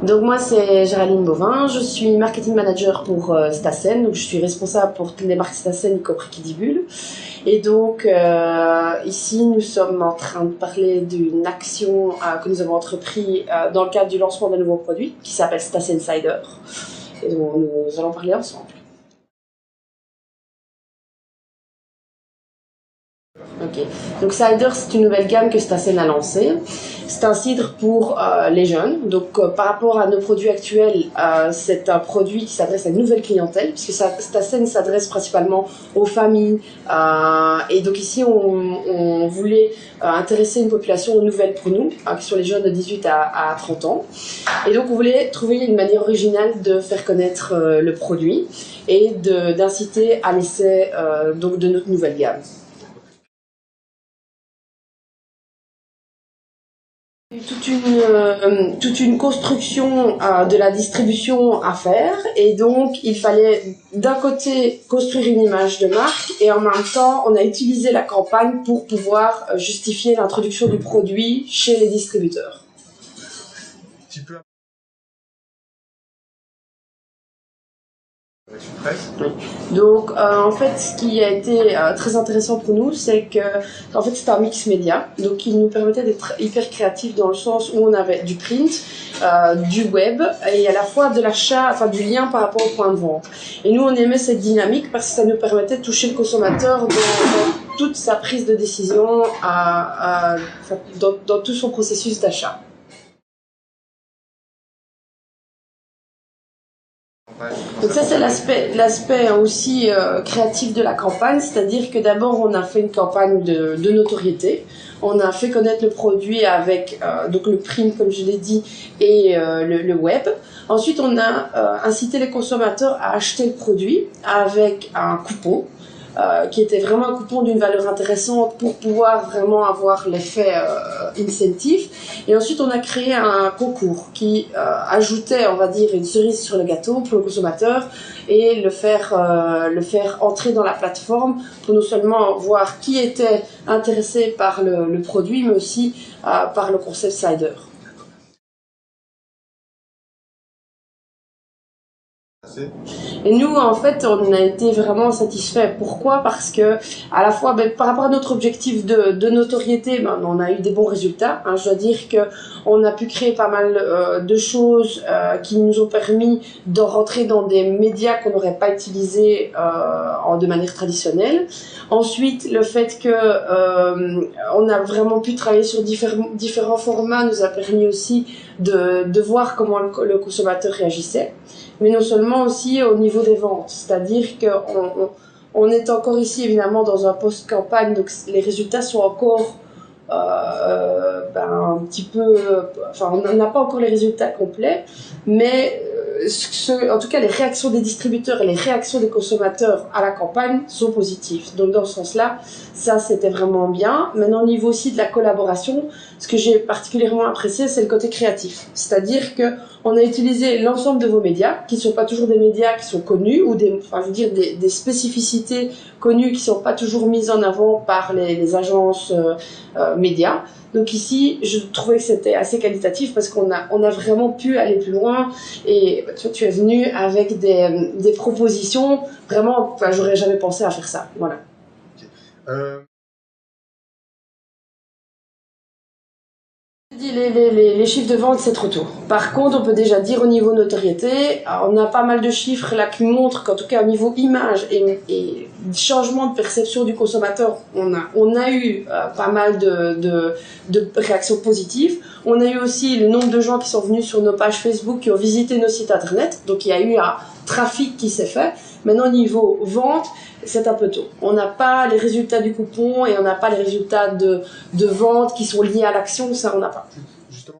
Donc moi c'est Géraldine Bovin, je suis marketing manager pour Stassen, donc je suis responsable pour toutes les marques Stassen, y compris Kidibule. Et donc ici nous sommes en train de parler d'une action que nous avons entreprise dans le cadre du lancement d'un nouveau produit qui s'appelle Stassen Cider. Et donc nous allons parler ensemble. Ok. Donc Cider, c'est une nouvelle gamme que Stassen a lancée. C'est un cidre pour les jeunes. Donc par rapport à nos produits actuels, c'est un produit qui s'adresse à une nouvelle clientèle, puisque Stassen s'adresse principalement aux familles. Et donc ici, on voulait intéresser une population nouvelle pour nous, qui sont les jeunes de 18 à 30 ans. Et donc on voulait trouver une manière originale de faire connaître le produit et d'inciter à l'essai donc de notre nouvelle gamme. Toute une construction de la distribution à faire, et donc il fallait d'un côté construire une image de marque et en même temps on a utilisé la campagne pour pouvoir justifier l'introduction du produit chez les distributeurs. Oui. Donc en fait ce qui a été très intéressant pour nous, c'est que en fait c'est un mix média, donc il nous permettait d'être hyper créatifs dans le sens où on avait du print, du web et à la fois de l'achat, enfin du lien par rapport au point de vente. Et nous on aimait cette dynamique parce que ça nous permettait de toucher le consommateur dans toute sa prise de décision, dans tout son processus d'achat. Donc ça c'est l'aspect aussi créatif de la campagne, c'est-à-dire que d'abord on a fait une campagne de notoriété, on a fait connaître le produit avec donc le print comme je l'ai dit et le web. Ensuite on a incité les consommateurs à acheter le produit avec un coupon. Qui était vraiment un coupon d'une valeur intéressante pour pouvoir vraiment avoir l'effet incentive. Et ensuite, on a créé un concours qui ajoutait, on va dire, une cerise sur le gâteau pour le consommateur et le faire entrer dans la plateforme pour non seulement voir qui était intéressé par le produit, mais aussi par le concept Cider. Et nous, en fait, on a été vraiment satisfaits. Pourquoi? Parce que, à la fois, par rapport à notre objectif de notoriété, on a eu des bons résultats. Je dois dire que on a pu créer pas mal de choses qui nous ont permis de rentrer dans des médias qu'on n'aurait pas utilisés de manière traditionnelle. Ensuite, le fait que on a vraiment pu travailler sur différents formats nous a permis aussi de voir comment le consommateur réagissait. Mais non seulement aussi au niveau des ventes, c'est-à-dire qu'on est encore ici évidemment dans un post-campagne, donc les résultats sont encore un petit peu, enfin on n'a pas encore les résultats complets, mais en tout cas les réactions des distributeurs et les réactions des consommateurs à la campagne sont positives. Donc dans ce sens-là, ça c'était vraiment bien. Maintenant au niveau aussi de la collaboration, ce que j'ai particulièrement apprécié, c'est le côté créatif. C'est-à-dire que on a utilisé l'ensemble de vos médias, qui ne sont pas toujours des médias qui sont connus, ou des spécificités connues qui ne sont pas toujours mises en avant par les agences médias. Donc ici, je trouvais que c'était assez qualitatif parce qu'on a vraiment pu aller plus loin. Et toi, tu es venu avec des propositions. Vraiment, j'aurais jamais pensé à faire ça. Voilà. Okay. Les chiffres de vente, c'est trop tôt. Par contre, on peut déjà dire au niveau notoriété, on a pas mal de chiffres là qui montrent qu'en tout cas au niveau image et changement de perception du consommateur, on a eu pas mal de réactions positives. On a eu aussi le nombre de gens qui sont venus sur nos pages Facebook, qui ont visité nos sites internet. Donc il y a eu un trafic qui s'est fait. Maintenant, au niveau vente, c'est un peu tôt. On n'a pas les résultats du coupon et on n'a pas les résultats de vente qui sont liés à l'action, ça on n'a pas. Justement.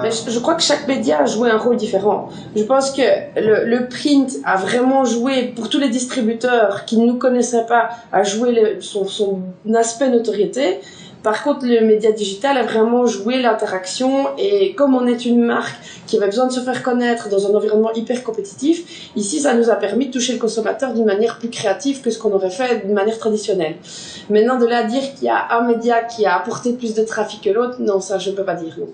Mais je crois que chaque média a joué un rôle différent. Je pense que le print a vraiment joué, pour tous les distributeurs qui ne nous connaissaient pas, a joué son aspect notoriété. Par contre, le média digital a vraiment joué l'interaction et comme on est une marque qui avait besoin de se faire connaître dans un environnement hyper compétitif, ici, ça nous a permis de toucher le consommateur d'une manière plus créative que ce qu'on aurait fait d'une manière traditionnelle. Maintenant, de là à dire qu'il y a un média qui a apporté plus de trafic que l'autre, non, ça, je ne peux pas dire, non.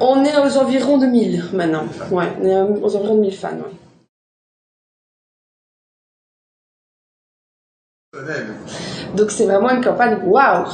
On est aux environs de 1000 maintenant. Ouais, on est aux environs de 1000 fans, ouais. Donc c'est vraiment une campagne waouh!